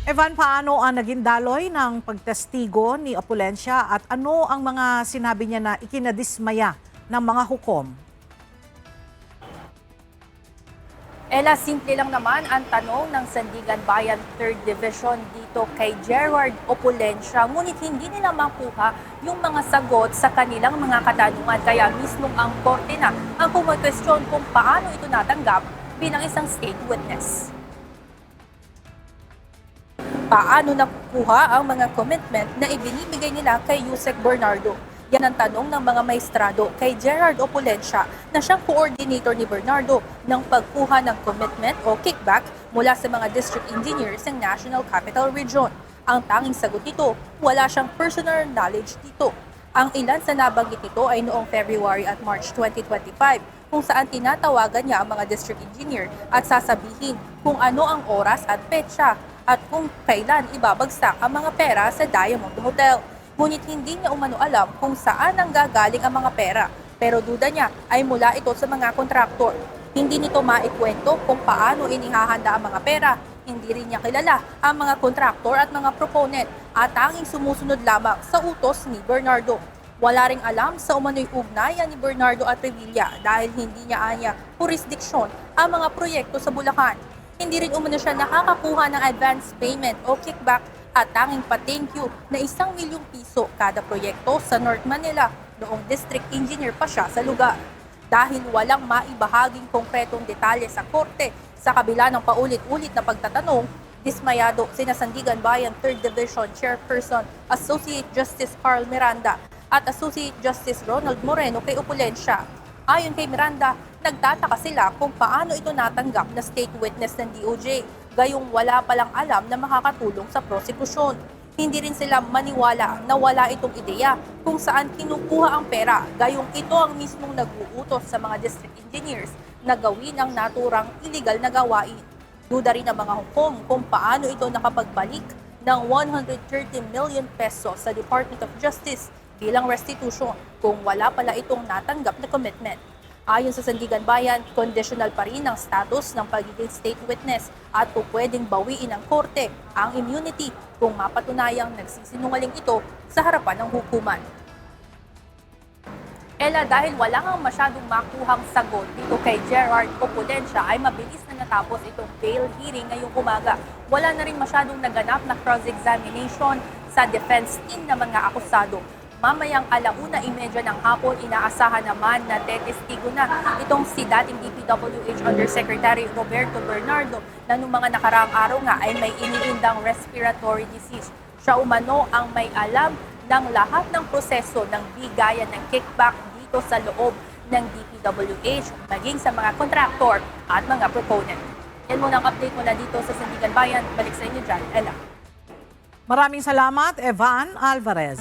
Evan, paano ang naging daloy ng pagtestigo ni Opulencia at ano ang mga sinabi niya na ikinadismaya ng mga hukom? Ella, simple lang naman ang tanong ng Sandigan Bayan 3rd Division dito kay Gerard Opulencia. Ngunit hindi nila makuha yung mga sagot sa kanilang mga katanungan. Kaya mismo ang korte na ang kumag-question kung paano ito natanggap bilang isang state witness. Paano nakukuha ang mga commitment na ibinibigay nila kay Yusek Bernardo? Yan ang tanong ng mga maestrado kay Gerard Opulencia na siyang coordinator ni Bernardo ng pagkuha ng commitment o kickback mula sa mga district engineers ng National Capital Region. Ang tanging sagot nito, wala siyang personal knowledge dito. Ang ilan sa nabanggit nito ay noong February at March 2025 kung saan tinatawagan niya ang mga district engineer at sasabihin kung ano ang oras at petsa at kung kailan ibabagsak ang mga pera sa Diamond Hotel. Ngunit hindi niya umano alam kung saan ang gagaling ang mga pera, pero duda niya ay mula ito sa mga kontraktor. Hindi nito maikwento kung paano inihahanda ang mga pera. Hindi rin niya kilala ang mga kontraktor at mga proponent at tanging sumusunod lamang sa utos ni Bernardo. Wala ring alam sa umano'y ugnayan ni Bernardo at Revilla dahil hindi niya anya jurisdiksyon ang mga proyekto sa Bulacan. Hindi rin umano siya nakakakuha ng advance payment o kickback at tanging pa-thank you na 1,000,000 piso kada proyekto sa North Manila noong district engineer pa siya sa lugar. Dahil walang maibahaging konkretong detalye sa korte sa kabila ng paulit-ulit na pagtatanong, dismayado sina Sandigan Bayan 3rd Division Chairperson Associate Justice Carl Miranda at Associate Justice Ronald Moreno kay Opulencia. Ayon kay Miranda, nagtataka sila kung paano ito natanggap na state witness ng DOJ, gayong wala palang alam na makakatulong sa prosekusyon. Hindi rin sila maniwala na wala itong ideya kung saan kinukuha ang pera, gayong ito ang mismong nag-uutos sa mga district engineers na gawin ang naturang iligal na gawain. Duda rin ang mga hukom kung paano ito nakapagbalik ng 130 million pesos sa Department of Justice bilang restitution kung wala pala itong natanggap na commitment. Ayon sa Sandigan Bayan, conditional pa rin ang status ng pagiging state witness at pwedeng bawiin ng korte ang immunity kung mapatunayang nagsisinungaling ito sa harapan ng hukuman. Ella, dahil wala kang masyadong makuhang sagot dito kay Gerard Opulencia ay mabilis na natapos itong bail hearing ngayong umaga. Wala na rin masyadong naganap na cross-examination sa defense team ng mga akusado. Mamayang 1:30 ng hapon, inaasahan naman na tetestigo na itong si dating DPWH Undersecretary Roberto Bernardo na noong mga nakaraang araw nga ay may iniindang respiratory disease. Siya umano ang may alam ng lahat ng proseso ng bigayan ng kickback dito sa loob ng DPWH, maging sa mga kontraktor at mga proponent. Yan muna ang update mula dito sa Sandigan Bayan. Balik sa inyo dyan, Ella. Maraming salamat, Evan Alvarez.